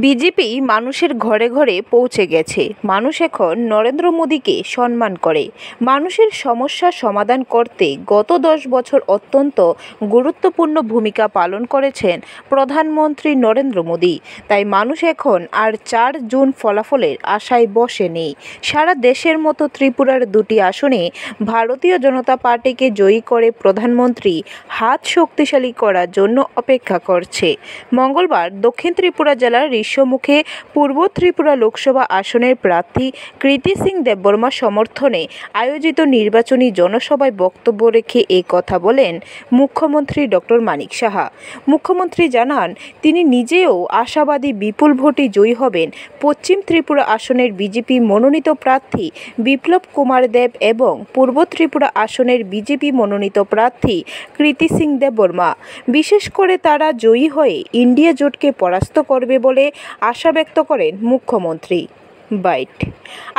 BJP মানুষের ঘরে ঘরে পৌঁছে গেছে। মানুষ এখন নরেন্দ্র মোদীকে সম্মান করে। মানুষের সমস্যা সমাধান করতে গত 10 বছর অত্যন্ত গুরুত্বপূর্ণ ভূমিকা পালন করেছেন প্রধানমন্ত্রী নরেন্দ্র মোদী। তাই মানুষ এখন আর 4 জুন ফলাফলের আশায় বসে নেই। সারা দেশের মতো ত্রিপুরার 2টি আসনে ভারতীয় জনতা পার্টিকে জয়ী করে প্রধানমন্ত্রী হাত শক্তিশালী করার জন্য অপেক্ষা করছে। মঙ্গলবার দক্ষিণ ত্রিপুরা জেলার ঋষ্যমুখে পূর্ব ত্রিপুরা লোকসভা আসনের প্রার্থী কৃতি সিং দেববর্মার সমর্থনে আয়োজিত নির্বাচনী জনসভায় বক্তব্য রেখে এই কথা বলেন মুখ্যমন্ত্রী ডক্টর মানিক সাহা। মুখ্যমন্ত্রী জানান, তিনি নিজেও আশাবাদী বিপুল ভোটে জয়ী হবেন পশ্চিম ত্রিপুরা আসনের বিজেপি মনোনীত প্রার্থী বিপ্লব কুমার দেব এবং পূর্ব ত্রিপুরা আসনের বিজেপি মনোনীত প্রার্থী কৃতি সিং দেববর্মা। বিশেষ করে তারা জয়ী হয়ে ইন্ডিয়া জোটকে পরাস্ত করবে বলে আশা ব্যক্ত করেন মুখ্যমন্ত্রী।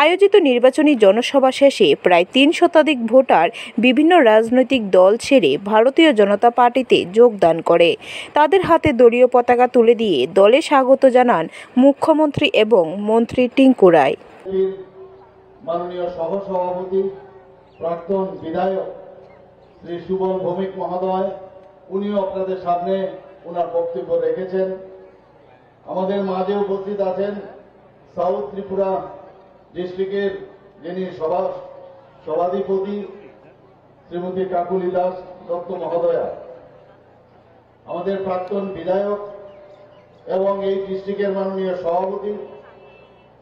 আয়োজিত নির্বাচনী জনসভা শেষে প্রায় 3 শতাধিক ভোটার বিভিন্ন রাজনৈতিক দল ছেড়ে ভারতীয় জনতা পার্টিতে যোগদান করে। তাদের হাতে দলীয় পতাকা তুলে দিয়ে দলে স্বাগত জানান মুখ্যমন্ত্রী এবং মন্ত্রী টিঙ্কু রায়। মাননীয় সহসভাপতি প্রাক্তন বিধায়ক শ্রী সুবল ভৌমিক মহোদয়, উনিও আপনাদের সামনে ওনার বক্তব্য রেখেছেন। আমাদের মাঝে উপস্থিত আছেন সাউথ ত্রিপুরা ডিস্ট্রিক্টের যিনি সভাধিপতি শ্রীমতী কাকুলি দাস দত্ত মহোদয়া, আমাদের প্রাক্তন বিধায়ক এবং এই ডিস্ট্রিক্টের মাননীয় সভাপতি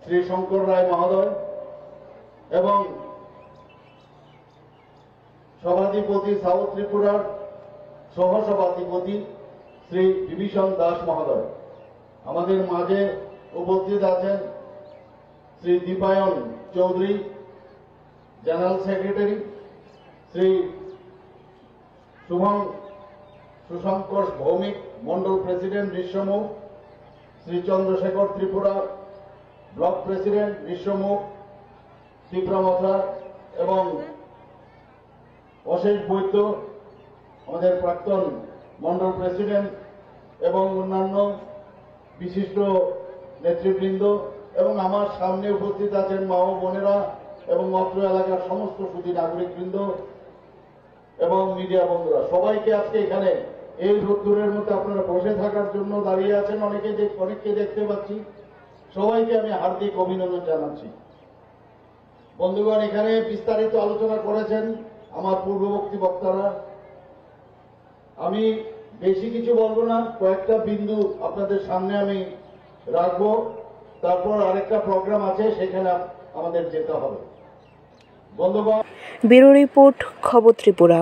শ্রী শঙ্কর রায় মহোদয় এবং সভাধিপতি সাউথ ত্রিপুরার সহসভাধিপতি শ্রী বিভীষণ দাস মহোদয়। আমাদের মাঝে উপস্থিত আছেন Shri Dipayan Chowdhury general secretary, Shri Sushankar Bhowmik mandal president Rishyamukh, Shri Chandrashekhar Tripura block president Rishyamukh Tripura এবং অশেষ বৈদ্য আমাদের প্রাক্তন মন্ডল প্রেসিডেন্ট এবং অন্যান্য বিশিষ্ট নেতৃবৃন্দ এবং আমার সামনে উপস্থিত আছেন মা ও বোনেরা এবং অত্র এলাকার সমস্ত সুধী নাগরিকবৃন্দ এবং মিডিয়া বন্ধুরা, সবাইকে আজকে এখানে এই রোদ্দুরের মধ্যে আপনারা বসে থাকার জন্য দাঁড়িয়ে আছেন, অনেককে দেখতে পাচ্ছি, সবাইকে আমি হার্দিক অভিনন্দন জানাচ্ছি। বন্ধুগণ, এখানে বিস্তারিত আলোচনা করেছেন আমার পূর্ববর্তী বক্তারা। আমি বেশি কিছু বলবো না, কয়েকটা বিন্দু আপনাদের সামনে আমি রাখবো, তারপর আরেকটা প্রোগ্রাম আছে, সেখানে আমাদের যেতে হবে। বন্ধুগণ, ব্যুরো রিপোর্ট, খবর ত্রিপুরা।